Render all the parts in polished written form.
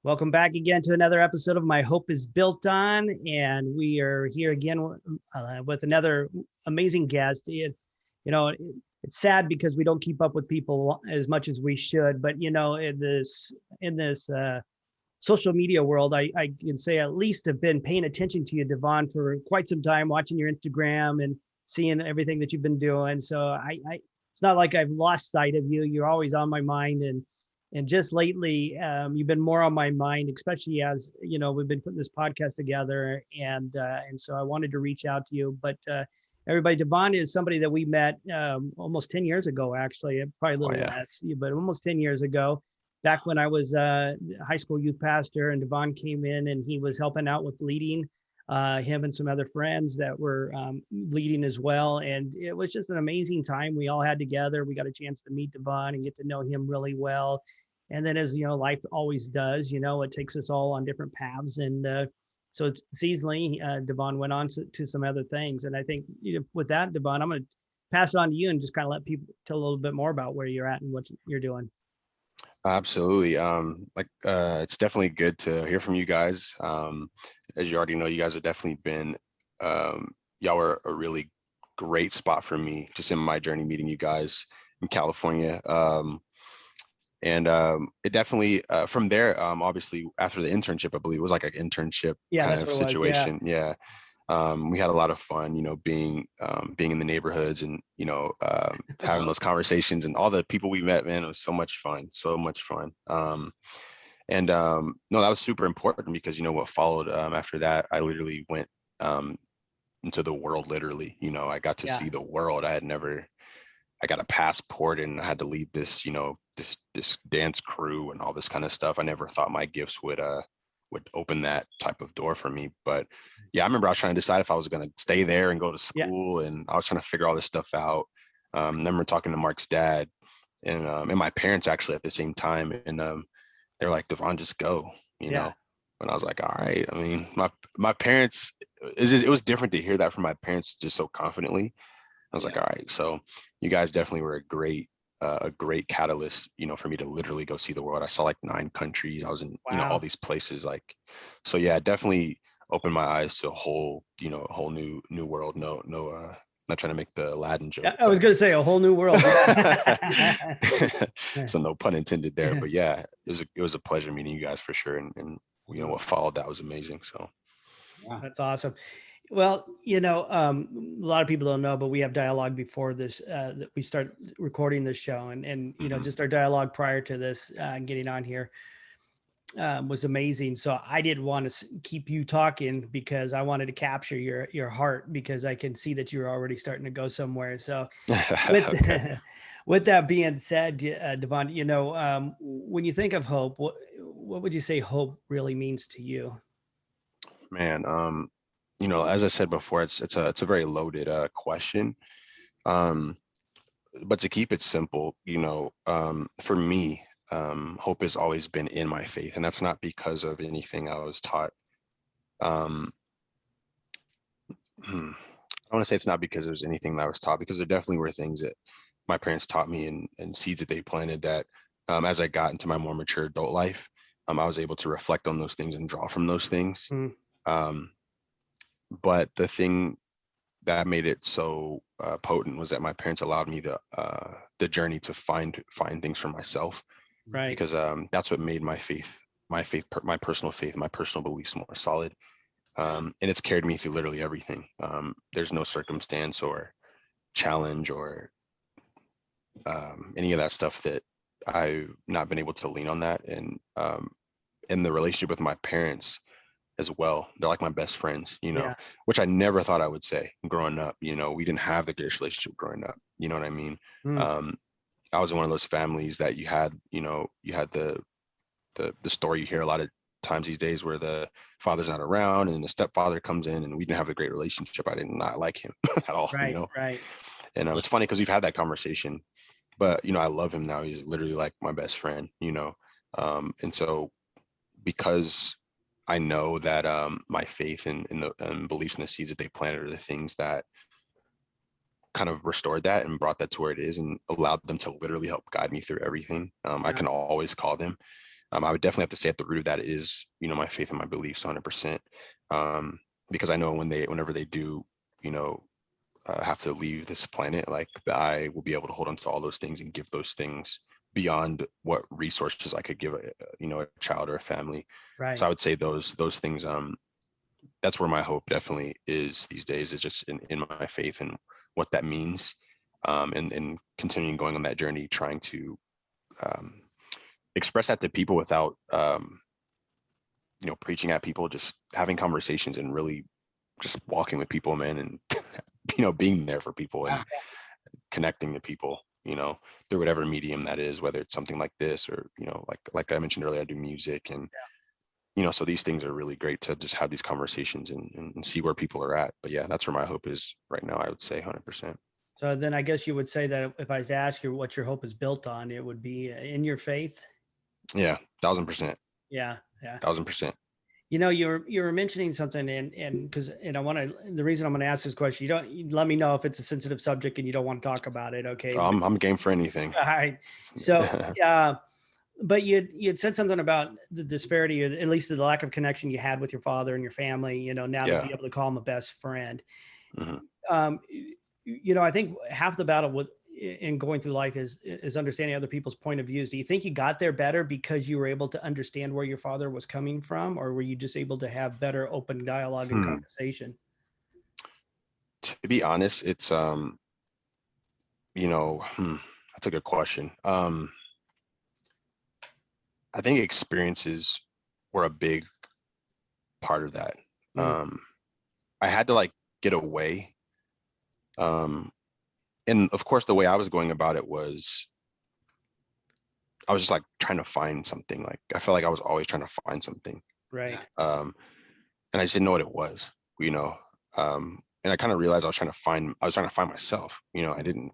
Welcome back again to another episode of My Hope is Built On, and we are here again with another amazing guest. It's sad because we don't keep up with people as much as we should, but in this social media world, I can say at least have been paying attention to you, Divonne, for quite some time, watching your Instagram and seeing everything that you've been doing. So it's not like I've lost sight of you. You're always on my mind, and just lately, you've been more on my mind, especially as we've been putting this podcast together, and so I wanted to reach out to you. But everybody, Divonne is somebody that we met almost 10 years ago, actually, probably a little less, but almost 10 years ago, back when I was a high school youth pastor, and Divonne came in and he was helping out with leading. Him and some other friends that were leading as well. And it was just an amazing time we all had together. We got a chance to meet Divonne and get to know him really well. And then, as life always does, it takes us all on different paths. And so seasonally, Divonne went on to some other things. And I think with that, Divonne, I'm going to pass it on to you and just kind of let people tell a little bit more about where you're at and what you're doing. Absolutely. It's definitely good to hear from you guys. As you already know, you guys have definitely been, y'all were a really great spot for me just in my journey meeting you guys in California. It definitely, from there, obviously after the internship, I believe it was like an internship kind of situation. Yeah. We had a lot of fun, being in the neighborhoods and, having those conversations, and all the people we met, man, it was so much fun. No, that was super important because, what followed after that, I literally went into the world, literally, I got to see the world. I got a passport and I had to lead this, this dance crew and all this kind of stuff. I never thought my gifts would open that type of door for me. But yeah, I remember I was trying to decide if I was going to stay there and go to school, and I was trying to figure all this stuff out. I remember talking to Mark's dad and my parents actually at the same time, and they're like, Divonne, just go, And I was like, all right. I mean, my parents, it was different to hear that from my parents just so confidently. I was like, all right, so you guys definitely were a great catalyst, for me to literally go see the world. I saw like 9 countries. I was in, all these places, so yeah, it definitely opened my eyes to a whole new world. No, not trying to make the Aladdin joke. I was going to say a whole new world. So no pun intended there, but yeah, it was a pleasure meeting you guys for sure. And what followed that was amazing. So. Wow, that's awesome. Well, a lot of people don't know, but we have dialogue before this, that we start recording this show, and just our dialogue prior to this, getting on here, was amazing. So I didn't want to keep you talking because I wanted to capture your heart, because I can see that you're already starting to go somewhere. So with that being said, Divonne, when you think of hope, what would you say hope really means to you? Man, as I said before, it's a very loaded question. But to keep it simple, for me, hope has always been in my faith, and that's not because of anything I was taught. I want to say it's not because there's anything that I was taught, because there definitely were things that my parents taught me and seeds that they planted that, as I got into my more mature adult life, I was able to reflect on those things and draw from those things. But the thing that made it so potent was that my parents allowed me the journey to find things for myself, right? Because that's what made my personal faith, my personal beliefs more solid, and it's carried me through literally everything. There's no circumstance or challenge or any of that stuff that I've not been able to lean on that. And in the relationship with my parents as well, they're like my best friends, which I never thought I would say growing up. We didn't have the greatest relationship growing up, you know what I mean? I was in one of those families that you had the story you hear a lot of times these days where the father's not around and the stepfather comes in, and we didn't have a great relationship. I did not like him at all. Right. And it's funny because we've had that conversation, but I love him now. He's literally like my best friend, and so because I know that my faith and beliefs in the seeds that they planted are the things that kind of restored that and brought that to where it is and allowed them to literally help guide me through everything. I can always call them. I would definitely have to say at the root of that is, my faith and my beliefs 100%. Because I know whenever they do, have to leave this planet, like I will be able to hold on to all those things and give those things beyond what resources I could give a child or a family. Right. So I would say those things, that's where my hope definitely is these days, is just in my faith and what that means. And continuing going on that journey, trying to express that to people without preaching at people, just having conversations and really just walking with people, man, and being there for people and connecting to people, through whatever medium that is, whether it's something like this or, like I mentioned earlier, I do music and so these things are really great to just have these conversations and see where people are at. But yeah, that's where my hope is right now, I would say 100%. So then I guess you would say that if I was to ask you what your hope is built on, it would be in your faith. Yeah, 1000%. Yeah. 1000%. You were mentioning something and the reason I'm going to ask this question, you let me know if it's a sensitive subject and you don't want to talk about it. Okay. I'm game for anything. All right. So, but you'd said something about the disparity, or at least the lack of connection you had with your father and your family, now to be able to call him a best friend. Mm-hmm. I think half the battle in going through life is understanding other people's point of views. Do you think you got there better because you were able to understand where your father was coming from, or were you just able to have better open dialogue and conversation? To be honest, it's that's a good question. I think experiences were a big part of that. I had to get away. And of course, the way I was going about it was I was just trying to find something. I felt like I was always trying to find something. Right. And I just didn't know what it was, and I kind of realized I was trying to find myself, I didn't,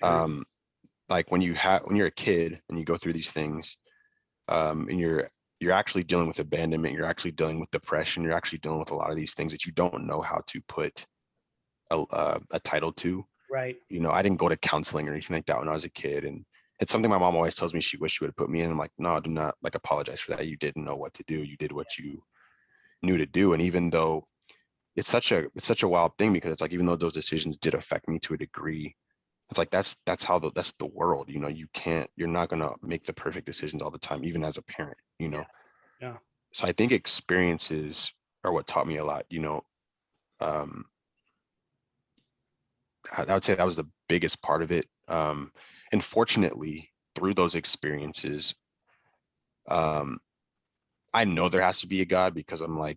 when you're a kid and you go through these things, and you're actually dealing with abandonment, you're actually dealing with depression, you're actually dealing with a lot of these things that you don't know how to put a title to. Right. I didn't go to counseling or anything like that when I was a kid. And it's something my mom always tells me she wished she would have put me in. I'm like, no, do not apologize for that. You didn't know what to do. You did what you knew to do. And even though it's such a wild thing, because it's even though those decisions did affect me to a degree, it's that's the world, you're not going to make the perfect decisions all the time, even as a parent, Yeah. So I think experiences are what taught me a lot, I would say that was the biggest part of it. And fortunately, through those experiences, I know there has to be a God, because I'm a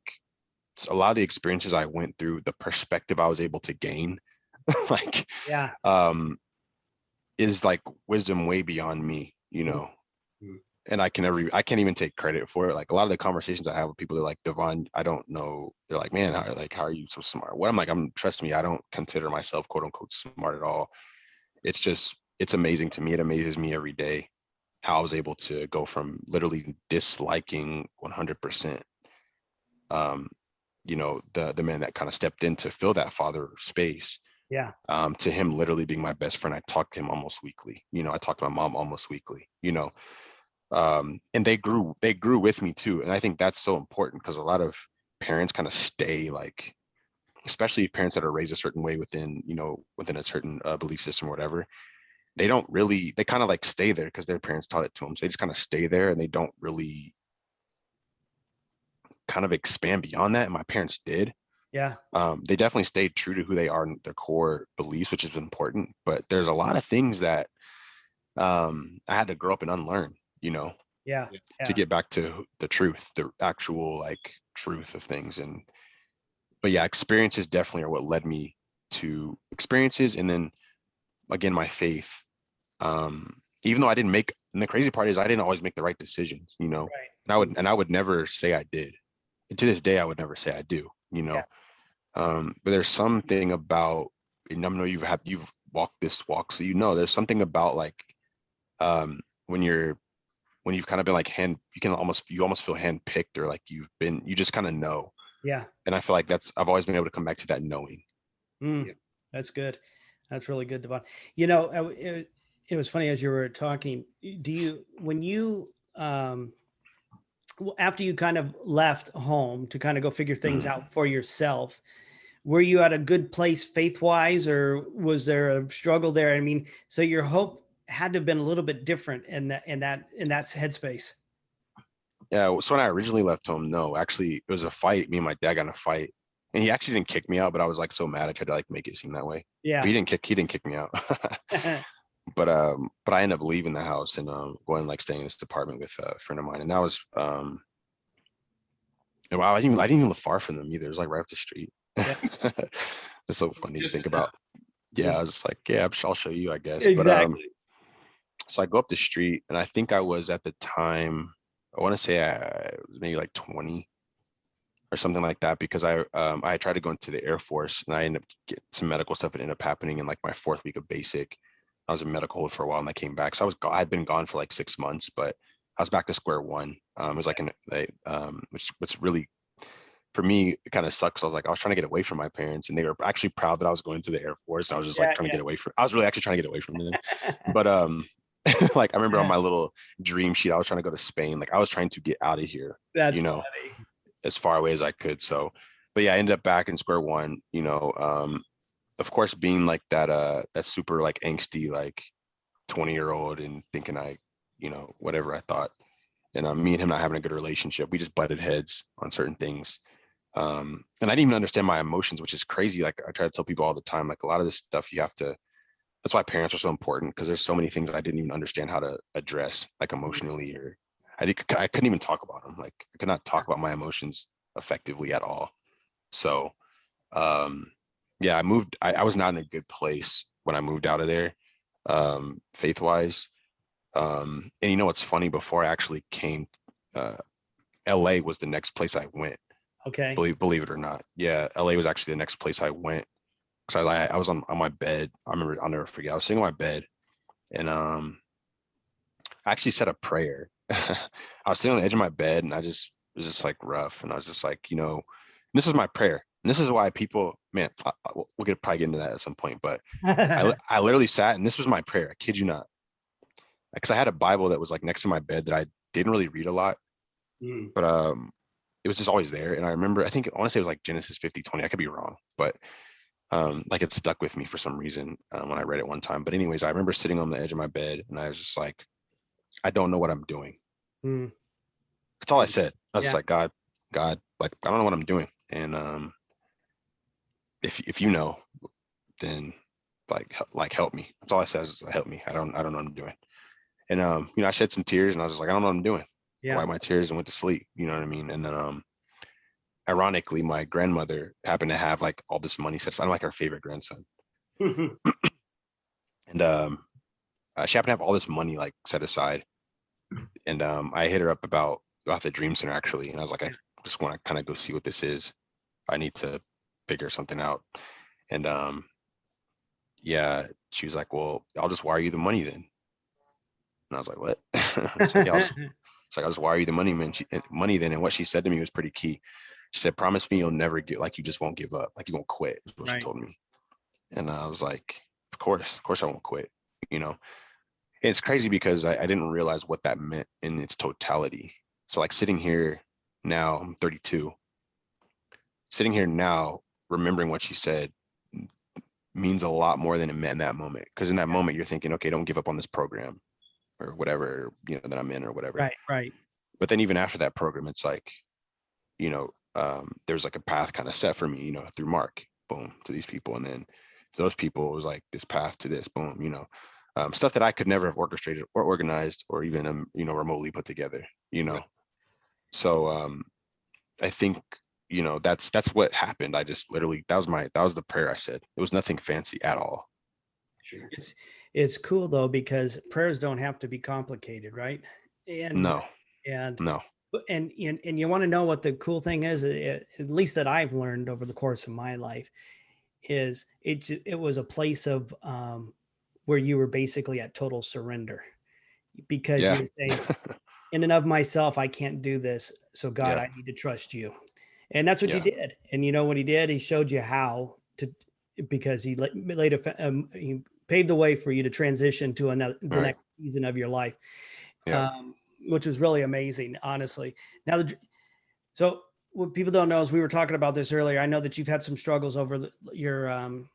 lot of the experiences I went through, the perspective I was able to gain, is wisdom way beyond me, and I can't even take credit for it. A lot of the conversations I have with people, they're like, Divonne, I don't know. They're like, man, how are you so smart? What trust me, I don't consider myself quote unquote smart at all. It's amazing to me. It amazes me every day how I was able to go from literally disliking 100%, the man that kind of stepped in to fill that father space. Yeah. To him literally being my best friend. I talk to him almost weekly. I talk to my mom almost weekly, and they grew with me too. And I think that's so important, because a lot of parents kind of stay especially parents that are raised a certain way within a certain belief system or whatever, they kind of stay there because their parents taught it to them. So they just kind of stay there and they don't really kind of expand beyond that. And my parents did. Yeah. They definitely stayed true to who they are and their core beliefs, which is important. But there's a lot of things that I had to grow up and unlearn, to get back to the truth, the actual truth of things. But yeah, experiences definitely are what led me to experiences. And then again, my faith, even though and the crazy part is I didn't always make the right decisions, Right. and I would never say I did. And to this day, I would never say I do, but there's something about, and I know you've walked this walk, so there's something about when you've kind of been you almost feel handpicked, or you just kind of know. Yeah. And I feel I've always been able to come back to that knowing. That's good. That's really good, Devon. You know, it was funny as you were talking. Do you, when you, after you kind of left home to kind of go figure things Mhm. out for yourself, were you at a good place faith wise, or was there a struggle there? I mean, so your hope had to have been a little bit different in that headspace. Yeah, so when I originally left home, no, actually, it was a fight. Me and my dad got in a fight, and he actually didn't kick me out, but I was like so mad. I tried to like make it seem that way, but Yeah. he didn't kick me out. But I ended up leaving the house and going like staying in this apartment with a friend of mine, and that was wow, I didn't even live far from them either. It was like right up the street. Yeah. It's so funny to Just think enough. about. Yeah, I was just like, yeah, I'll show you, I guess. But Exactly. so I go up the street, and I think I was at the time, I want to say I was maybe like 20 or something like that, because I tried to go into the Air Force, and I ended up getting some medical stuff that ended up happening in like my 4th week of basic. I was in medical hold for a while, and I came back. So I'd been gone for like 6 months, but I was back to square one. It was like which what's really for me, it kind of sucks. I was trying to get away from my parents, and they were actually proud that I was going to the Air Force. And I was just like Yeah. trying to Yeah. get away from. I was really actually trying to get away from them. But like I remember on my little dream sheet, I was trying to go to Spain. Like I was trying to get out of here, That's you know, funny. as far away as I could. So, but yeah, I ended up back in square one. Of course, being like that super like angsty like 20-year-old and thinking whatever I thought. And me and him not having a good relationship. We just butted heads on certain things. And I didn't even understand my emotions, which is crazy. Like I try to tell people all the time, like a lot of this stuff you have to, that's why parents are so important, because there's so many things I didn't even understand how to address, like emotionally, or I couldn't even talk about them. Like I could not talk about my emotions effectively at all. So um, yeah, I was not in a good place when I moved out of there, faith wise. And what's funny, before I actually came, uh, LA was the next place I went. Okay. Believe it or not. Yeah, LA was actually the next place I went. Because I was on my bed. I remember, I'll never forget. I was sitting on my bed, and I actually said a prayer. I was sitting on the edge of my bed, and it was just like rough. And I was just like, this is my prayer. And this is why people, man, we'll probably get into that at some point. But I literally sat, and this was my prayer. I kid you not. Because I had a Bible that was like next to my bed that I didn't really read a lot, Mm. but it was just always there. And I remember, I want to say it was like Genesis 50:20. I could be wrong, but like it stuck with me for some reason when I read it one time. But anyways, I remember sitting on the edge of my bed, and I was just like, I don't know what I'm doing. Mm. That's all I said. I was just Yeah. like, God, like I don't know what I'm doing. And if you know, then like help me. That's all I said is help me. I don't know what I'm doing. And I shed some tears, and I was just like, I don't know what I'm doing. I Yeah. wiped my tears and went to sleep. You know what I mean? And then ironically, my grandmother happened to have like all this money set aside. I'm like her favorite grandson. And she happened to have all this money like set aside. And I hit her up about the Dream Center actually. And I was like, I just want to kind of go see what this is. I need to figure something out. And yeah, she was like, well, I'll just wire you the money then. And I was like, what? It's like, yeah, I'll just wire you the money, man. Money then. And what she said to me was pretty key. She said, promise me you'll never get, like, you just won't give up. Like you won't quit is what she Right. told me. And I was like, of course I won't quit, you know? And it's crazy because I didn't realize what that meant in its totality. So like sitting here now, I'm 32, sitting here now, remembering what she said means a lot more than it meant in that moment. Because in that moment, you're thinking, okay, don't give up on this program or whatever, that I'm in or whatever. Right. Right. But then even after that program, it's like, there's like a path kind of set for me, through Mark, boom, to these people. And then those people, it was like this path to this, boom, stuff that I could never have orchestrated or organized or even, remotely put together, Right. So I think, that's what happened. I just literally, that was the prayer I said. It was nothing fancy at all. Sure. It's cool though, because prayers don't have to be complicated, right? And No, and no. and you want to know what the cool thing is, at least that I've learned over the course of my life, is it was a place of where you were basically at total surrender, because Yeah. you're saying, in and of myself, I can't do this. So God, Yeah. I need to trust you. And that's what you Yeah. did. And you know what he did? He showed you how to, because he he paved the way for you to transition to the Right. next season of your life, Yeah. which was really amazing, honestly. Now, so what people don't know is we were talking about this earlier. I know that you've had some struggles over your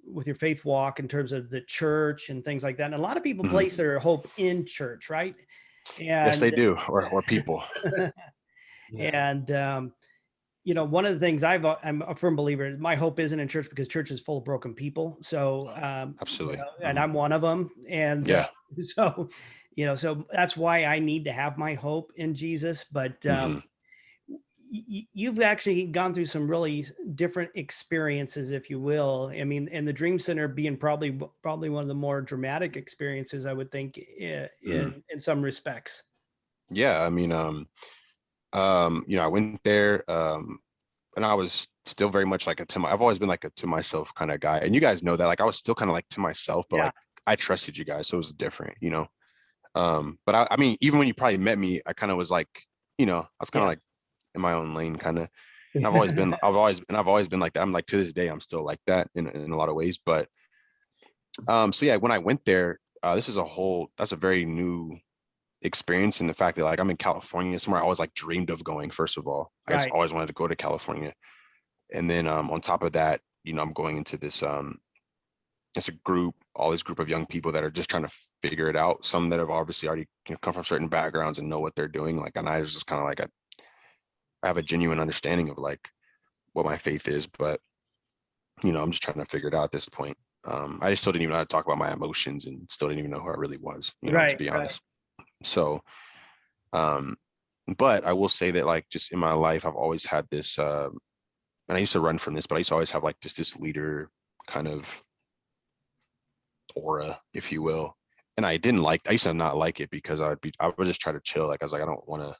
with your faith walk in terms of the church and things like that. And a lot of people Mhm. place their hope in church, right? Yes, they And do, or people. and one of the things I'm a firm believer. My hope isn't in church because church is full of broken people. So, Absolutely. and Mhm. I'm one of them. And Yeah. so, so that's why I need to have my hope in Jesus. But Mhm. you've actually gone through some really different experiences, if you will. I mean, and the Dream Center being probably one of the more dramatic experiences, I would think, Mhm. in some respects. Yeah. I mean, I went there, and I was still very much like I've always been like a to myself kind of guy. And you guys know that, like, I was still kind of like to myself, but Yeah. like I trusted you guys. So it was different. But I mean, even when you probably met me, I kind of was like, I was kind of Yeah. like in my own lane kind of. And I've always been like that. I'm like, to this day, I'm still like that in a lot of ways. But so yeah, when I went there, that's a very new experience in the fact that, like, I'm in California, somewhere I always like dreamed of going. First of all, I just Right. always wanted to go to California. And then on top of that, I'm going into this it's a group, all this group of young people that are just trying to figure it out. Some that have obviously already come from certain backgrounds and know what they're doing. Like, and I was just kind of like, I have a genuine understanding of like what my faith is, but I'm just trying to figure it out at this point. I just still didn't even know how to talk about my emotions, and still didn't even know who I really was, to Right. be Right. honest. So, um, but I will say that, like, just in my life, I've always had this, and I used to run from this, but I used to always have like just this leader kind of aura, if you will. And I used to not like it because I would just try to chill. Like, I was like, I don't want to,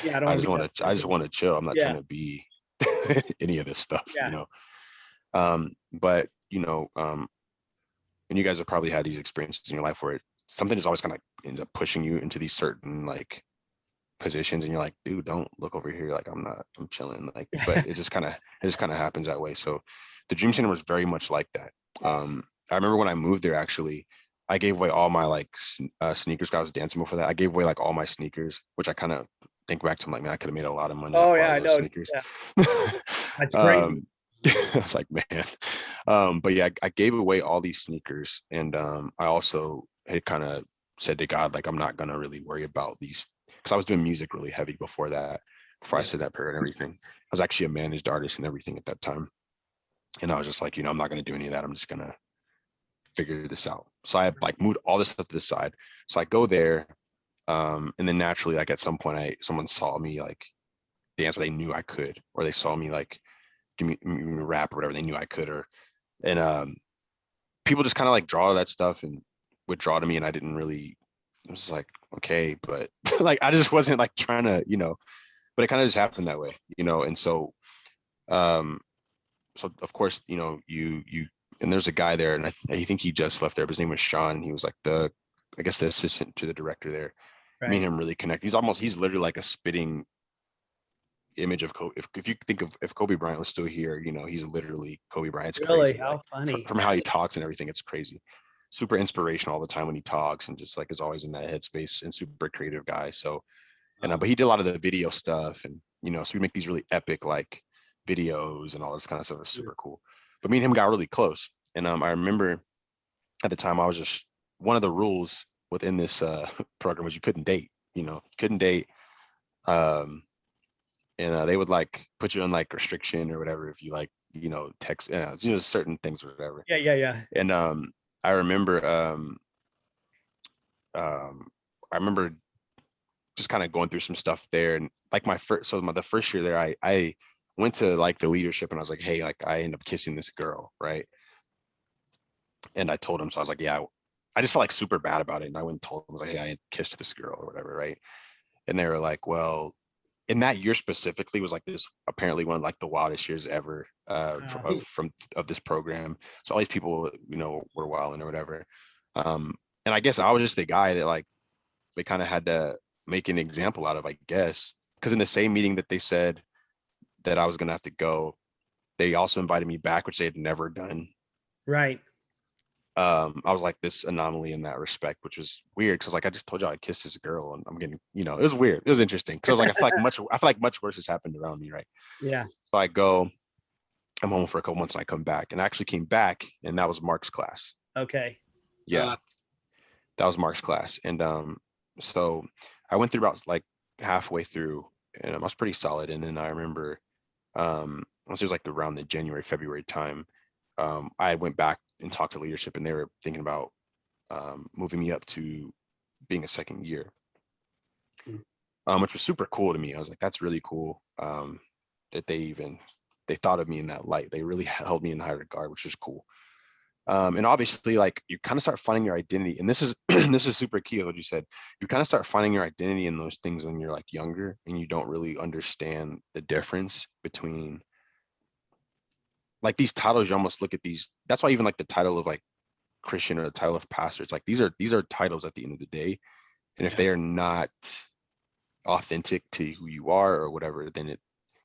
Yeah. I don't want to be that I just person. want to chill. I'm not trying Yeah. to be any of this stuff. Yeah. But and you guys have probably had these experiences in your life where something is always kind of ends up pushing you into these certain like positions, and you're like, dude, don't look over here. Like, I'm chilling. Like, but it just kind of happens that way. So the Dream Center was very much like that. I remember when I moved there, actually, I gave away all my like sneakers. 'Cause I was dancing before that. I gave away like all my sneakers, which I kind of think back to, I'm like, man, I could have made a lot of money Oh off a yeah, lot I of those know. sneakers. Yeah. That's crazy. um, I was like, man. But yeah, I gave away all these sneakers, and I also had kind of said to God, like, I'm not gonna really worry about these, because I was doing music really heavy before that, before I Yeah. said that prayer and everything. I was actually a managed artist and everything at that time. And I was just like, I'm not gonna do any of that. I'm just gonna figure this out. So I like moved all this stuff to the side. So I go there, and then naturally, like, at some point, someone saw me like dance, or they knew I could, or they saw me like give me rap or whatever, they knew I could, and people just kind of like draw to that stuff and would draw to me, and I didn't really. It was like, okay, but like, I just wasn't like trying to, but it kind of just happened that way. And so, um, so of course, you and there's a guy there, and I think he just left there, but his name was Sean. And he was like I guess the assistant to the director there. Me and Right. him really connect. He's literally like a spitting image of Kobe. If you think of, if Kobe Bryant was still here, he's literally Kobe Bryant. It's Really? crazy. Like, How funny. from how he talks and everything, it's crazy. Super inspirational all the time when he talks, and just like is always in that headspace, and super creative guy. So, and but he did a lot of the video stuff, and so we make these really epic like videos and all this kind of stuff. Is super cool. But me and him got really close, and I remember at the time I was just, one of the rules within this program was you couldn't date. You couldn't date. Um, and they would like put you on like restriction or whatever if you like text, certain things or whatever. Yeah. Yeah. Yeah. And I remember I remember just kind of going through some stuff there, and like the first year there, I went to like the leadership, and I was like, hey, like, I ended up kissing this girl, right? And I told him, so I was like, yeah, I just felt like super bad about it, and I went and told him, I was like, hey, I kissed this girl or whatever, right? And they were like, well, in that year specifically was like this, apparently one of like the wildest years ever of this program. So all these people were wilding or whatever. And I guess I was just the guy that like they kind of had to make an example out of, I guess, because in the same meeting that they said that I was gonna have to go, they also invited me back, which they had never done Right. I was like this anomaly in that respect, which was weird because like I just told you I kissed this girl and I'm getting, it was weird. It was interesting because I was like, I feel like much worse has happened around me, right? Yeah. So I'm home for a couple months and I come back and I actually came back and that was Mark's class. Okay. Yeah, that was Mark's class. And so I went through about like halfway through and I was pretty solid. And then I remember once it was like around the January, February time, I went back and talked to leadership and they were thinking about moving me up to being a second year, Mm. which was super cool to me. I was like, that's really cool that they thought of me in that light. They really held me in high regard, which is cool. And obviously, like you kind of start finding your identity, and this is this is super key. What you said, you kind of start finding your identity in those things when you're like younger, and you don't really understand the difference between like these titles. You almost look at these. That's why even like the title of like Christian or the title of pastor, it's like these are titles at the end of the day, and if Yeah. they are not authentic to who you are or whatever, then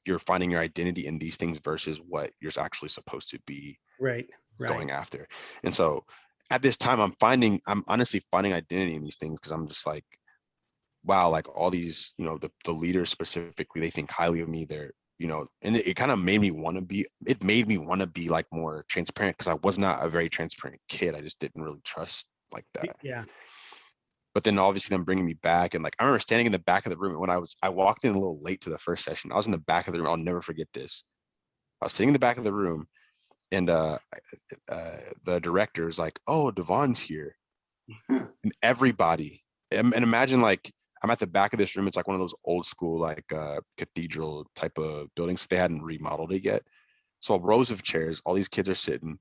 you're finding your identity in these things versus what you're actually supposed to be Right. Right. going after. And so at this time, I'm honestly finding identity in these things because I'm just like, wow, like all these, the leaders specifically, they think highly of me. They're, and it kind of made me want to be like more transparent because I was not a very transparent kid. I just didn't really trust like that. Yeah. But then obviously them bringing me back and like I remember standing in the back of the room when I walked in a little late to the first session. I was in the back of the room. I'll never forget this. I was sitting in the back of the room and the director is like, "Oh, Divonne's here," and everybody. And imagine like I'm at the back of this room. It's like one of those old school like cathedral type of buildings. They hadn't remodeled it yet, so rows of chairs. All these kids are sitting.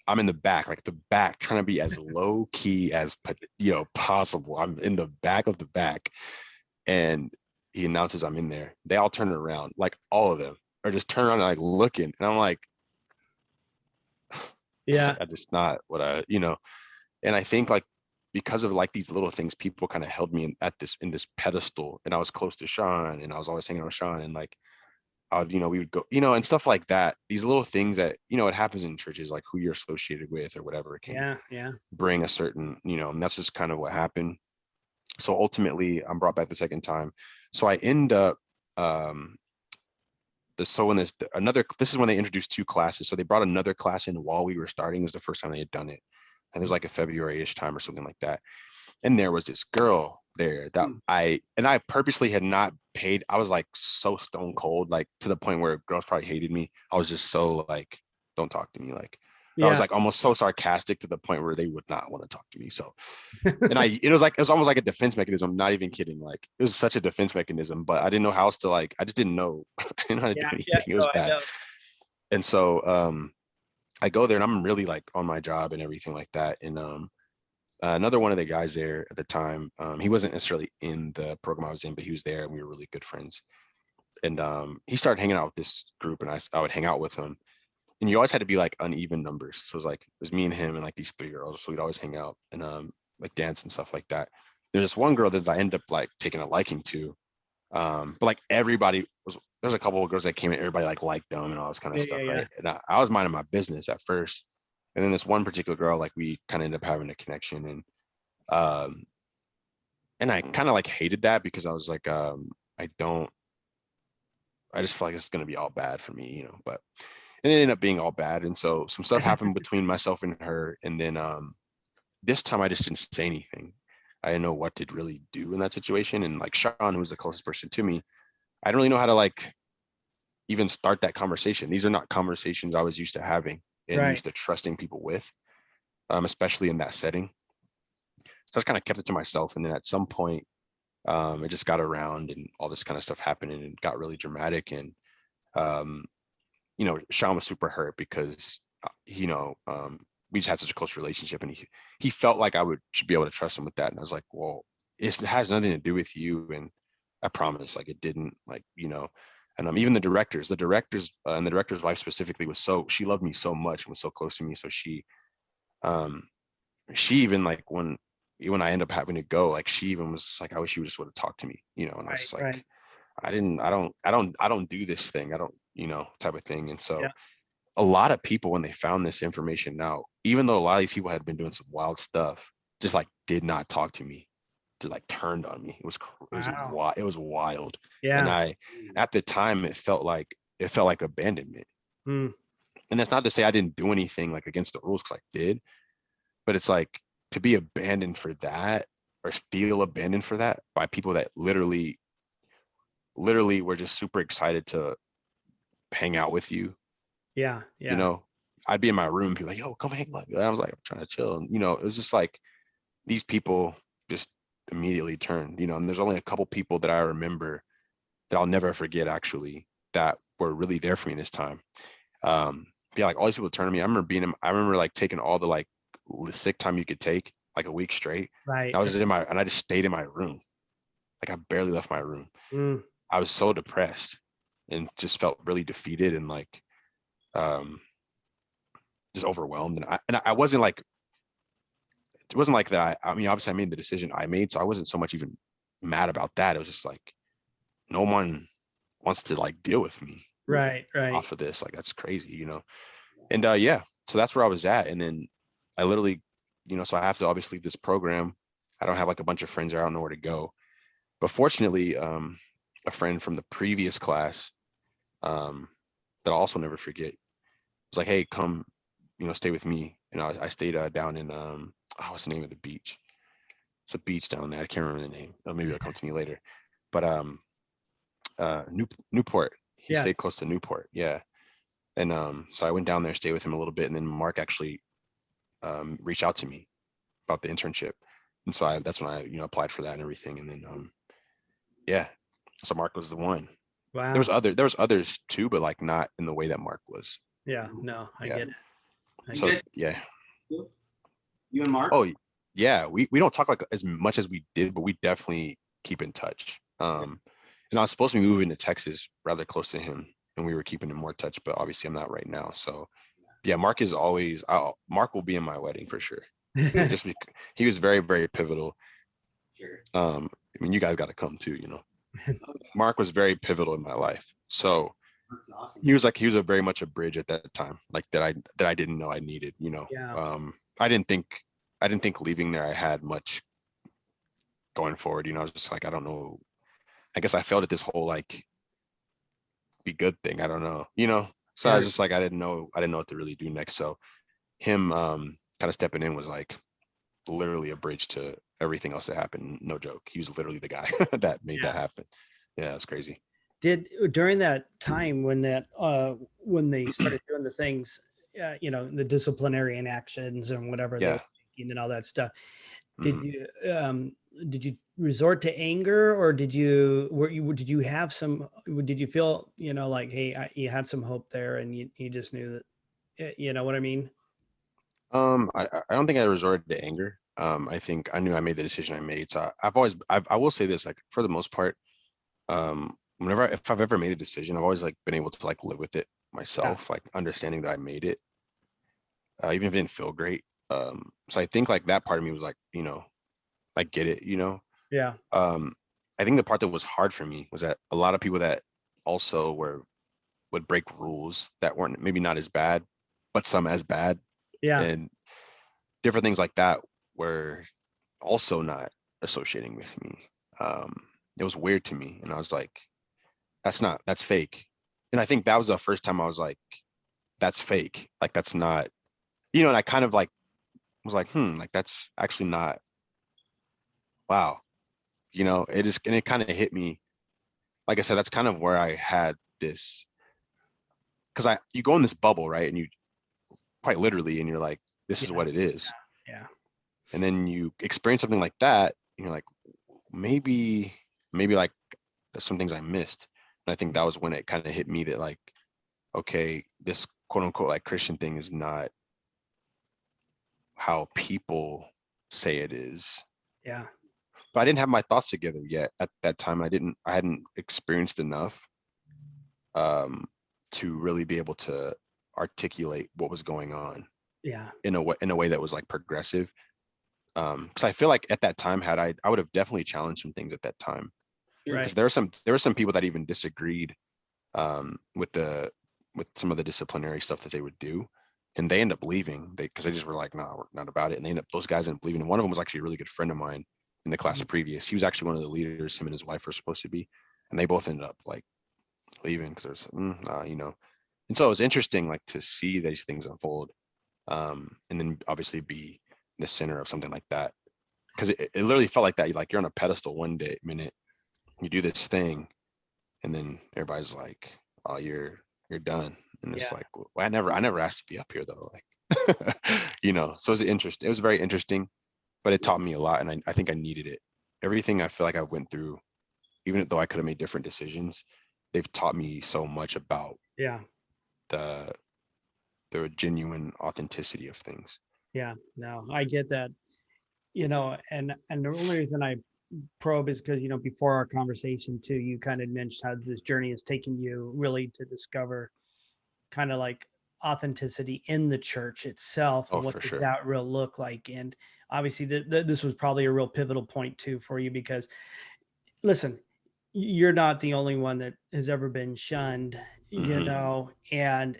I'm in the back, like the back, trying to be as low key as possible. I'm in the back of the back, and he announces I'm in there. They all turn around, like all of them are just turning around and like looking, and I'm like, Yeah. I just not what and I think like because of like these little things, people kind of held me in this pedestal, and I was close to Sean, and I was always hanging out with Sean, and like we would go, and stuff like that. These little things that it happens in churches, like who you're associated with or whatever can Yeah. Yeah. bring a certain, and that's just kind of what happened. So ultimately, I'm brought back the second time. So I end up um so when this is when they introduced two classes. So they brought another class in while we were starting. This is the first time they had done it. And it was like a February-ish time or something like that. And there was this girl there that Mm. I purposely had not paid. I was like so stone cold, like to the point where girls probably hated me. I was just so like, don't talk to me. Like I was Yeah. like almost so sarcastic to the point where they would not want to talk to me. So and it was almost like a defense mechanism. I'm not even kidding. Like it was such a defense mechanism, but I didn't know how else to like. I just didn't know. I didn't know how to do Yeah. Yeah. anything. It No, was I bad. know. And so I go there and I'm really like on my job and everything like that. And another one of the guys there at the time, he wasn't necessarily in the program I was in, but he was there and we were really good friends. And he started hanging out with this group and I would hang out with him. And you always had to be like uneven numbers. So it was like, it was me and him and like these three girls. So we'd always hang out and like dance and stuff like that. There's this one girl that I ended up like taking a liking to. But like there's a couple of girls that came in, everybody like liked them and all this kind of Yeah. stuff, Yeah. Yeah. right? And I was minding my business at first. And then this one particular girl, like we kind of ended up having a connection um and I kind of like hated that because I was like, I don't I just feel like it's gonna be all bad for me, but and it ended up being all bad. And so some stuff happened between myself and her. And then this time I just didn't say anything. I didn't know what to really do in that situation. And like Sean, who was the closest person to me, I don't really know how to like even start that conversation. These are not conversations I was used to having and Right. used to trusting people with, especially in that setting. So I just kind of kept it to myself. And then at some point, it just got around and all this kind of stuff happened and it got really dramatic. And, um, Sean was super hurt because, we just had such a close relationship and he felt like should be able to trust him with that. And I was like, well, it has nothing to do with you. And I promise, like it didn't and even the director's wife specifically she loved me so much and was so close to me. So um, she even like when I end up having to go, like she even was like, I wish you just would have talked to me, and I was Right. just like, Right. I don't do this thing. I don't, type of thing. And so Yeah. a lot of people, when they found this information out, even though a lot of these people had been doing some wild stuff, just like did not talk to me, just like turned on me. Wow. It was wild. And Yeah. at the time, it felt like abandonment. Mm. And that's not to say I didn't do anything like against the rules, because I did, but it's like to be abandoned for that, or feel abandoned for that by people that literally were just super excited to hang out with you. Yeah. You Yeah. know, I'd be in my room, be like, yo, come hang out. I was like, I'm trying to chill. And, you know, it was just like these people just immediately turned, you know, and there's only a couple people that I remember that I'll never forget, actually, that were really there for me this time. Yeah, like all these people turned to me. I remember like taking all the like sick time you could take, like a week straight. Right. I just stayed in my room. Like I barely left my room. Mm. I was so depressed and just felt really defeated and like um just overwhelmed. And I wasn't like, it wasn't like that. I mean, obviously I made the decision I made, so I wasn't so much even mad about that. It was just like no one wants to like deal with me Right. Right. off of this. Like that's crazy, you know. And yeah, so that's where I was at. And then I literally, you know, so I have to obviously leave this program. I don't have like a bunch of friends there. I don't know where to go. But fortunately, a friend from the previous class that I'll also never forget was like, hey, come, you know, stay with me. And I stayed down in what's the name of the beach? It's a beach down there. I can't remember the name. Or maybe it'll come to me later. But Newport. He Yeah. stayed close to Newport. Yeah. And so I went down there, stayed with him a little bit, and then Mark actually reached out to me about the internship, and so that's when I, you know, applied for that and everything. And then yeah, so Mark was the one. Wow. There was others too, but like not in the way that Mark was. Yeah. No, I Yeah. get it. So yeah. You and Mark? Oh yeah, we don't talk like as much as we did, but we definitely keep in touch. And I was supposed to be moving to Texas rather close to him, and we were keeping in more touch, but obviously I'm not right now. So yeah, Mark is always, Mark will be in my wedding for sure. Just because he was very, very pivotal. Sure. I mean, you guys got to come too, you know. Mark was very pivotal in my life. So Awesome. he was a very much a bridge at that time, like that I didn't know I needed, you know. Yeah. I didn't think leaving there I had much going forward, you know. I was just like, I don't know. I guess I failed at this whole like be good thing. I don't know, you know. So I was just like, I didn't know what to really do next. So him kind of stepping in was like literally a bridge to everything else that happened. No joke. He was literally the guy that made that happen. Yeah, it's crazy. During that time when when they started doing the things, you know, the disciplinary actions and whatever they were taking and all that stuff, did you resort to anger, or did you feel, you know, like, hey, you had some hope there and you just knew that, you know what I mean? I don't think I resorted to anger. I think I knew I made the decision I made. So I will say this, like for the most part, if I've ever made a decision, I've always like been able to like live with it myself, like understanding that I made it, even if it didn't feel great. So I think like that part of me was like, you know, I get it, you know. Yeah. I think the part that was hard for me was that a lot of people that also would break rules that weren't maybe not as bad, but some as bad. Yeah. And different things like that were also not associating with me. It was weird to me. And I was like, that's fake. And I think that was the first time I was like, that's fake. Like, that's not, you know, and I kind of like, was like, like, that's actually not, wow. You know, and it kind of hit me. Like I said, that's kind of where I had this, because you go in this bubble, right? And you quite literally, and you're like, this is what it is. Yeah. And then you experience something like that, and you're like, maybe like there's some things I missed. And I think that was when it kind of hit me that like, okay, this quote unquote like Christian thing is not how people say it is. Yeah. But I didn't have my thoughts together yet at that time. I hadn't experienced enough to really be able to articulate what was going on. Yeah. In a way that was like progressive. Because I feel like at that time, I would have definitely challenged some things at that time. Because there were some people that even disagreed with with some of the disciplinary stuff that they would do. And they end up leaving because they just were like, nah, we're not about it. And those guys ended up leaving. And one of them was actually a really good friend of mine in the class previous. He was actually one of the leaders, him and his wife were supposed to be. And they both ended up like leaving because there's, you know. And so it was interesting like to see these things unfold. And then obviously be the center of something like that. Because it literally felt like that. You're on a pedestal one minute, you do this thing, and then everybody's like, oh, you're done. And it's like, well, I never asked to be up here though. Like, you know, so it was very interesting, but it taught me a lot. And I think I needed it. Everything I feel like I went through, even though I could have made different decisions, they've taught me so much about the genuine authenticity of things. Yeah, no, I get that. You know, and the only reason I probe is because, you know, before our conversation too, you kind of mentioned how this journey has taken you really to discover kind of like authenticity in the church itself. And Oh, what for does sure. that real look like? And obviously this was probably a real pivotal point too for you, because listen, you're not the only one that has ever been shunned, you know, and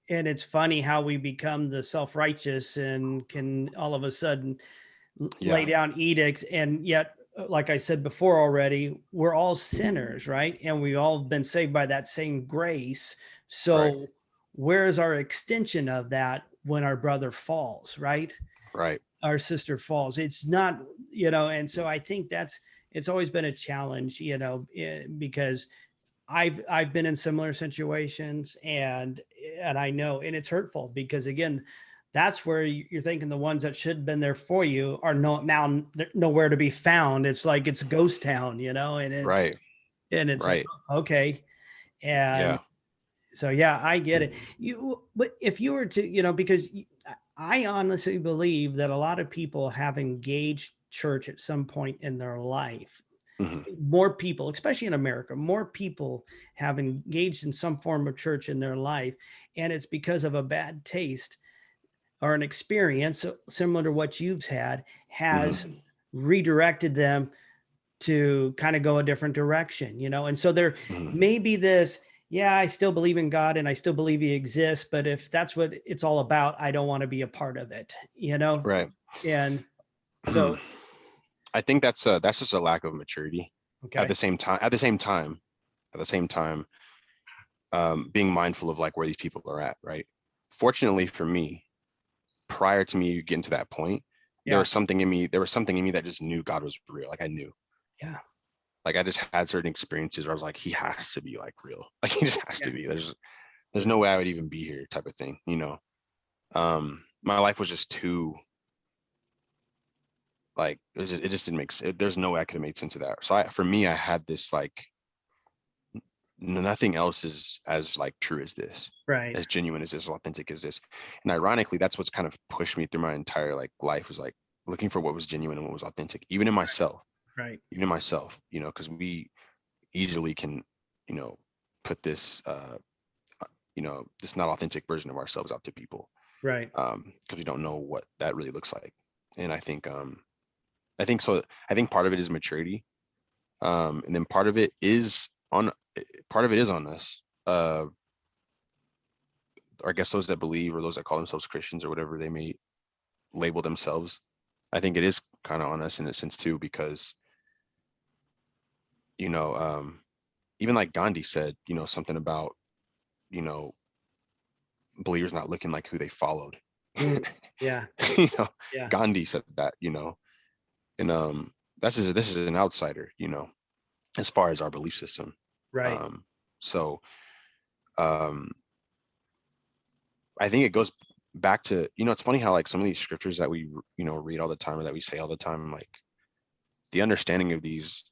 it's funny how we become the self-righteous and can all of a sudden lay down edicts. And yet, like I said before already, we're all sinners, right? And we've all been saved by that same grace. So where's our extension of that when our brother falls, right? Right. Our sister falls? It's not, you know, and so I think it's always been a challenge, you know, because I've been in similar situations, and I know, and it's hurtful because again, that's where you're thinking the ones that should have been there for you are now nowhere to be found. It's like it's ghost town, you know, and it's like, okay. And so, yeah, I get it. But if you were to, you know, because I honestly believe that a lot of people have engaged church at some point in their life. More people, especially in America, more people have engaged in some form of church in their life. And it's because of a bad taste or an experience similar to what you've had has redirected them to kind of go a different direction, you know? And so there may be this, yeah, I still believe in God and I still believe he exists, but if that's what it's all about, I don't want to be a part of it, you know? Right. And so I think that's just a lack of maturity. Okay. At the same time, being mindful of like where these people are at, right? Fortunately for me, prior to me getting to that point, there was something in me that just knew God was real. Like I knew. Yeah. Like I just had certain experiences where I was like, he has to be like real. Like he just has to be. There's no way I would even be here, type of thing, you know. My life was just too like it just didn't make sense. There's no way I could have made sense of that. So for me, I had this like nothing else is as like true as this, right, as genuine as this, authentic as this. And ironically, that's what's kind of pushed me through my entire like life, was like looking for what was genuine and what was authentic, even in myself. Even in myself, you know, because we easily can, you know, put this you know, this not authentic version of ourselves out to people, right, because we don't know what that really looks like. And I think so. I think part of it is maturity, and then part of it is on us, or I guess those that believe, or those that call themselves Christians, or whatever they may label themselves. I think it is kind of on us in a sense too, because, you know, even like Gandhi said, you know, something about, you know, believers not looking like who they followed. Yeah. You know, Gandhi said that, you know, and this is an outsider, you know, as far as our belief system. Right. So I think it goes back to, you know, it's funny how like some of these scriptures that we, you know, read all the time, or that we say all the time, like the understanding of these,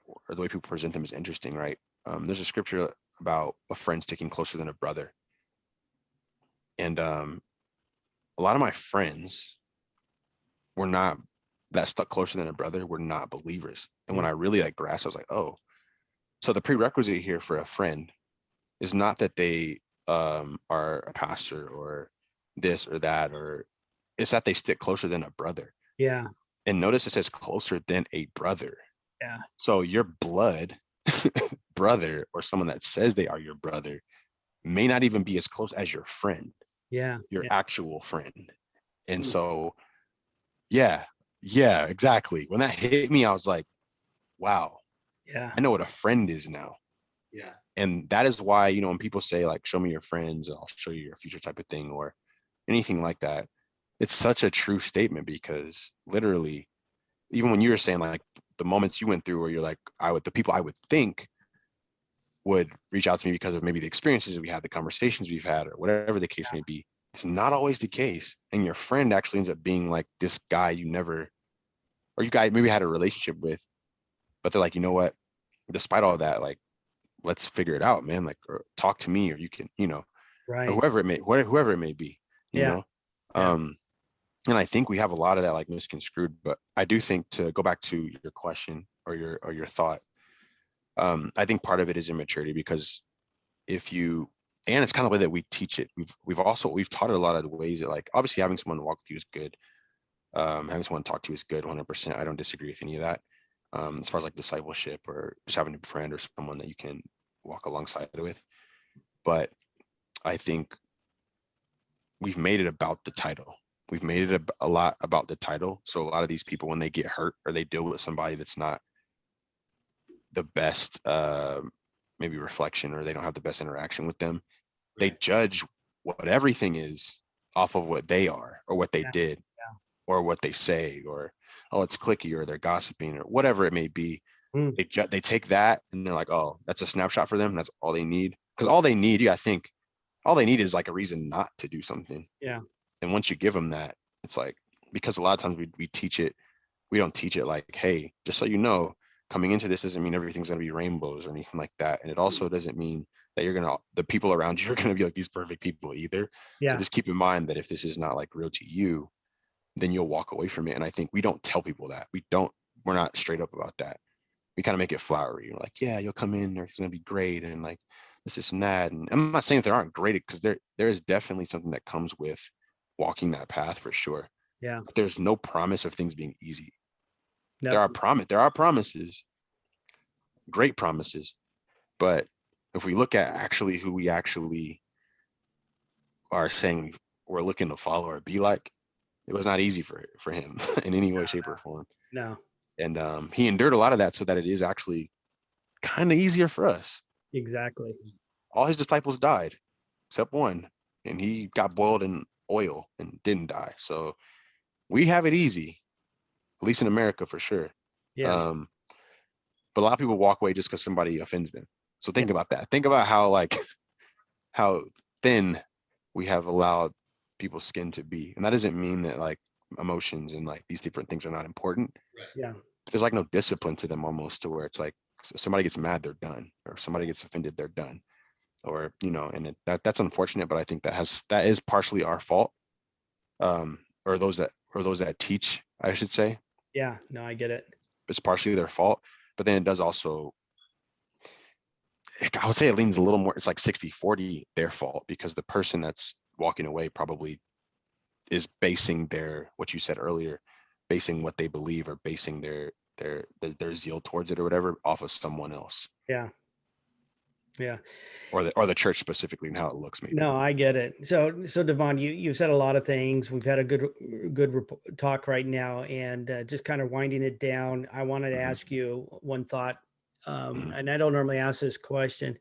or the way people present them, is interesting, right? There's a scripture about a friend sticking closer than a brother. And a lot of my friends were not, that stuck closer than a brother, were not believers. And when I really like grasped, I was like, oh, so the prerequisite here for a friend is not that they are a pastor or this or that, or it's that they stick closer than a brother. Yeah. And notice it says closer than a brother. Yeah. So your blood brother, or someone that says they are your brother, may not even be as close as your friend, Yeah. your Yeah. actual friend. And Mm. so, yeah, exactly. When that hit me, I was like, wow, Yeah. I know what a friend is now. Yeah. And that is why, when people say like, show me your friends, I'll show you your future type of thing, or anything like that, it's such a true statement, because literally, even when you were saying like the moments you went through where you're like, the people I would think would reach out to me because of maybe the experiences that we had, the conversations we've had, or whatever the case may be, it's not always the case. And your friend actually ends up being like this guy you never, or you guys maybe had a relationship with, but they're like, you know what, despite all that, like, let's figure it out, man. Like, or talk to me, or you can, or Right. whoever it may be, you Yeah. know. Yeah. And I think we have a lot of that like misconstrued. But I do think, to go back to your question, or your thought, I think part of it is immaturity, because if you, and it's kind of the way that we teach it. We've taught it a lot of ways that, like, obviously having someone walk with you is good. Having someone talk to you is good, 100%. I don't disagree with any of that. As far as like discipleship, or just having a friend or someone that you can walk alongside with. But I think we've made it about the title. We've made it a lot about the title. So a lot of these people, when they get hurt or they deal with somebody that's not the best, maybe reflection, or they don't have the best interaction with them, they Right. judge what everything is off of what they are, or what they Yeah. did, Yeah. or what they say, or, oh, it's clicky, or they're gossiping, or whatever it may be. Mm. They take that and they're like, oh, that's a snapshot for them. That's all they need. Because all they need, I think, all they need is like a reason not to do something. Yeah. And once you give them that, it's like, because a lot of times we teach it, we don't teach it like, hey, just so you know, coming into this doesn't mean everything's going to be rainbows or anything like that. And it also doesn't mean that the people around you are going to be like these perfect people either. So Yeah. just keep in mind that if this is not like real to you, then you'll walk away from it. And I think we don't tell people that. We're not straight up about that. We kind of make it flowery. You're like, yeah, you'll come in, everything's going to be great. And like this and that. And I'm not saying that there aren't great, because there is definitely something that comes with walking that path, for sure. Yeah. But there's no promise of things being easy. No. There are promises, great promises. But if we look at actually who we actually are saying we're looking to follow or be like, it was not easy for him in any way, shape, or form. No. And he endured a lot of that so that it is actually kind of easier for us. Exactly. All his disciples died except one, and he got boiled in oil and didn't die. So we have it easy, at least in America, for sure. Yeah. Um, but a lot of people walk away just because somebody offends them. So Yeah. think about that. Think about how how thin we have allowed people's skin to be. And that doesn't mean that like emotions and like these different things are not important. Right. Yeah. But there's like no discipline to them, almost, to where it's like, somebody gets mad, they're done, or somebody gets offended, they're done, or and that's unfortunate. But I think that is partially our fault, or those that teach, I should say. Yeah. No, I get it. It's partially their fault, but then it does also, I would say it leans a little more, it's like 60-40 their fault, because the person that's walking away probably is basing what you said earlier, basing what they believe, or basing their zeal towards it or whatever off of someone else. Yeah. Yeah. Or the church specifically, and how it looks, maybe. No, I get it. So Divonne, you said a lot of things. We've had a good talk right now, and just kind of winding it down. I wanted to Mhm. ask you one thought, Mhm. and I don't normally ask this question,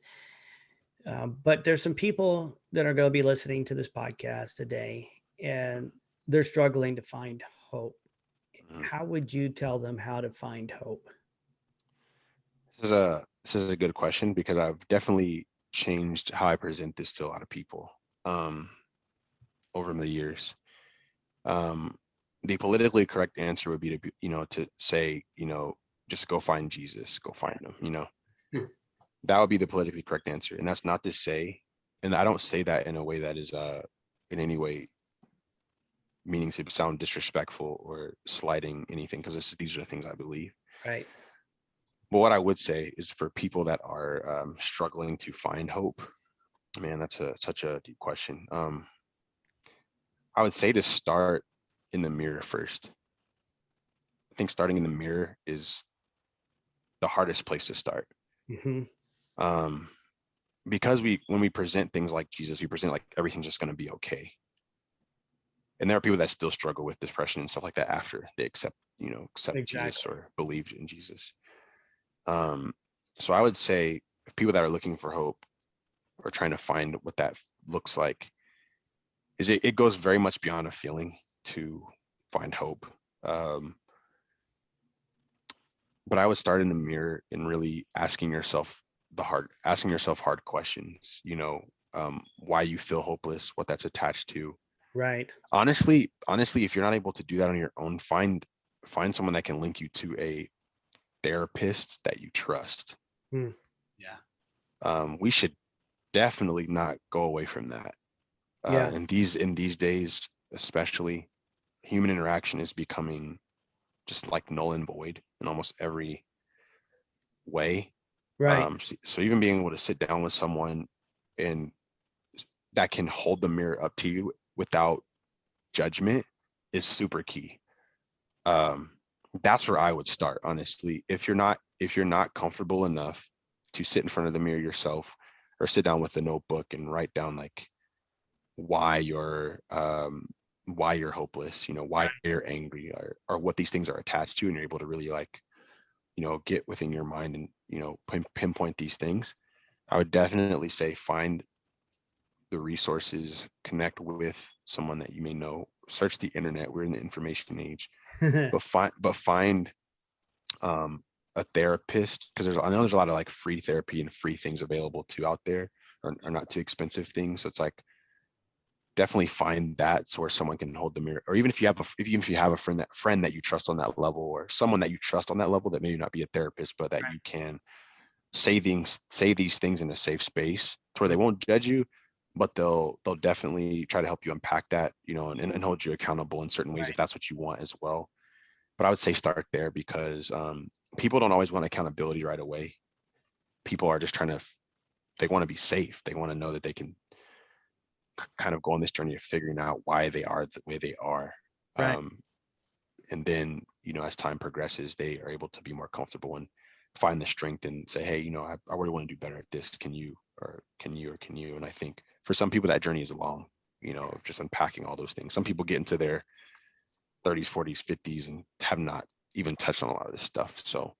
but there's some people that are going to be listening to this podcast today, and they're struggling to find hope. Mhm. How would you tell them how to find hope? This is a good question, because I've definitely changed how I present this to a lot of people, um, over the years. Um, the politically correct answer would be to say, just go find Jesus, go find him. Hmm. That would be the politically correct answer. And that's not to say, and I don't say that in a way that is in any way meaning to sound disrespectful or slighting anything, because these are the things I believe. Right. But what I would say is, for people that are struggling to find hope, man, that's such a deep question. I would say to start in the mirror first. I think starting in the mirror is the hardest place to start. Hmm. Um, because when we present things like Jesus, we present like everything's just going to be okay. And there are people that still struggle with depression and stuff like that after they accept Jesus or believe in Jesus. So I would say if people that are looking for hope or trying to find what that looks like, is it goes very much beyond a feeling to find hope. But I would start in the mirror and really asking yourself hard questions, why you feel hopeless, what that's attached to. Right. Honestly, if you're not able to do that on your own, find someone that can link you to a therapist that you trust. Yeah. We should definitely not go away from that. In these days, especially, human interaction is becoming just like null and void in almost every way. Right. So even being able to sit down with someone and that can hold the mirror up to you without judgment is super key. That's where I would start, honestly. If you're not comfortable enough to sit in front of the mirror yourself, or sit down with a notebook and write down like why you're hopeless, why you're angry, or what these things are attached to, and you're able to really like, get within your mind and, pinpoint these things, I would definitely say find the resources, connect with someone that you may know, search the internet. We're in the information age, but find a therapist, because I know there's a lot of like free therapy and free things available too out there, or not too expensive things. So it's like, definitely find that where someone can hold the mirror, or even if you have a friend that you trust on that level, or someone that you trust on that level that may not be a therapist, but that you can say these things in a safe space to where they won't judge you, but they'll definitely try to help you unpack that, and hold you accountable in certain ways if that's what you want as well. But I would say start there, because people don't always want accountability right away. People are just they want to be safe. They want to know that they can kind of go on this journey of figuring out why they are the way they are. Right. And then, as time progresses, they are able to be more comfortable and find the strength and say, hey, I really want to do better at this. Can you? And I think for some people that journey is long, of just unpacking all those things. Some people get into their 30s, 40s, 50s and have not even touched on a lot of this stuff. So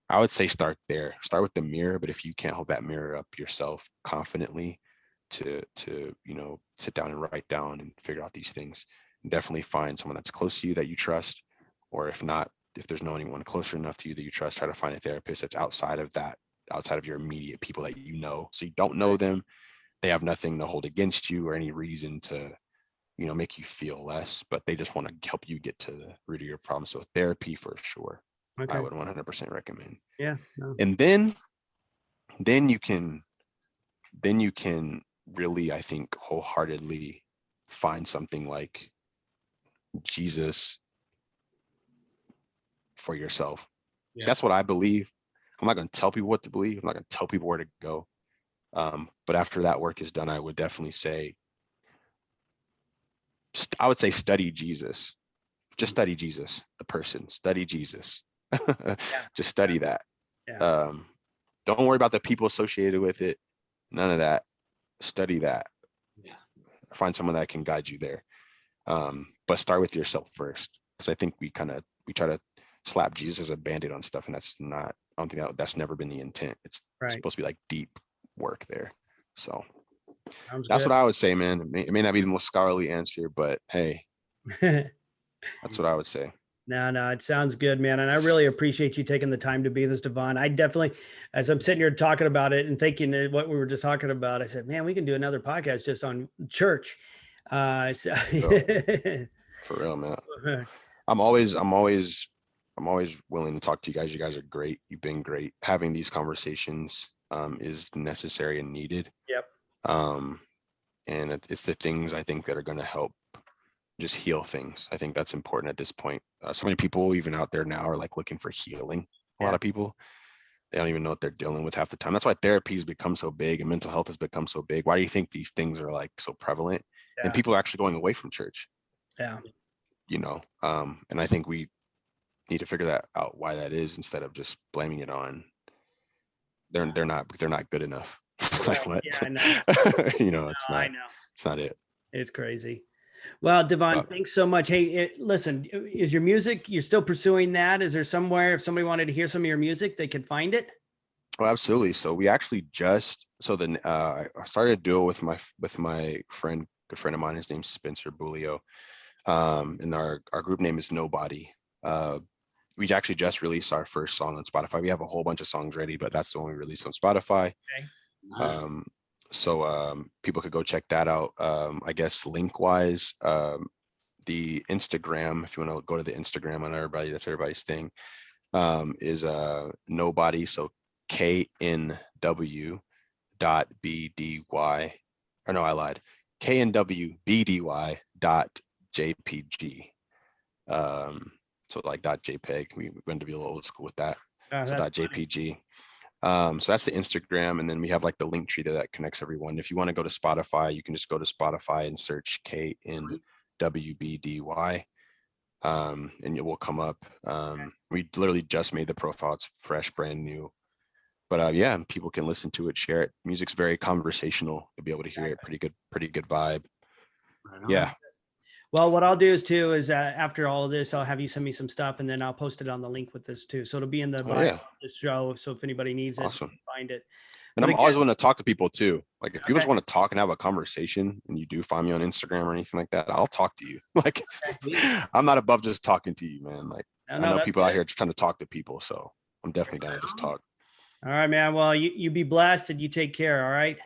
I would say start there. Start with the mirror, but if you can't hold that mirror up yourself confidently to sit down and write down and figure out these things, definitely find someone that's close to you that you trust, or if not, if there's no anyone closer enough to you that you trust, try to find a therapist that's outside of your immediate people that so you don't know them, they have nothing to hold against you or any reason to make you feel less, but they just want to help you get to the root of your problem. So therapy for sure. Okay. I would 100% recommend. Yeah. No. And then you can really, I think, wholeheartedly find something like Jesus for yourself. Yeah. That's what I believe. I'm not going to tell people what to believe. I'm not going to tell people where to go. But after that work is done, I would definitely say, study Jesus. Just study Jesus, the person. Study Jesus. Just study that. Yeah. Don't worry about the people associated with it. None of that. Study that. Yeah. Find someone that can guide you there. But start with yourself first, because I think we try to slap Jesus as a band-aid on stuff, and that's not. I don't think that's never been the intent. It's supposed to be like deep work there. So that's what I would say, man. It may not be the most scholarly answer, but hey, that's what I would say. No, it sounds good, man. And I really appreciate you taking the time to be this, Divonne. I definitely, as I'm sitting here talking about it and thinking what we were just talking about, I said, man, we can do another podcast just on church. For real, man. I'm always willing to talk to you guys. You guys are great. You've been great. Having these conversations is necessary and needed. Yep. And it's the things I think that are going to help just heal things. I think that's important at this point. So many people even out there now are like looking for healing. A lot of people, they don't even know what they're dealing with half the time. That's why therapy has become so big and mental health has become so big. Why do you think these things are like so prevalent? And people are actually going away from church? Yeah. And I think we need to figure that out, why that is, instead of just blaming it on they're not good enough. Like what? Yeah, I know. You know, it's I not, know. it's not it. It's crazy. Well, Divonne, thanks so much. Hey, listen, is your music, you're still pursuing that? Is there somewhere, if somebody wanted to hear some of your music, they could find it? Oh, absolutely. So we actually just, so then I started a duo with my friend, good friend of mine. His name's Spencer Bulio. And our group name is Nobody. We actually just released our first song on Spotify. We have a whole bunch of songs ready, but that's the one we released on Spotify. Okay. Nice. So people could go check that out. I guess link wise, the Instagram, if you want to go to the Instagram on everybody, that's everybody's thing, is Nobody. So KNW dot BDY, or no, I lied. KNW BDY dot JPG. So like dot JPEG. We're going to be a little old school with that. So That's dot JPG. So that's the Instagram, and then we have like the link tree that connects everyone. If you want to go to Spotify, you can just go to Spotify and search KNWBDY, and it will come up. We literally just made the profile; it's fresh, brand new. But yeah, people can listen to it, share it. Music's very conversational. You'll be able to hear it. Pretty good vibe. Right on. Yeah. Well, what I'll do is after all of this, I'll have you send me some stuff and then I'll post it on the link with this too. So it'll be in the bio Yeah. of this show. So if anybody needs it, Awesome. they can find it. And But I'm always again, willing to talk to people too. Like if people just Okay. want to talk and have a conversation and you do find me on Instagram or anything like that, I'll talk to you. Like I'm not above just talking to you, man. Like No, I no, know that's people out good. here just trying to talk to people. So I'm definitely down to just talk. All right, man. Well, you be blessed and you take care. All right.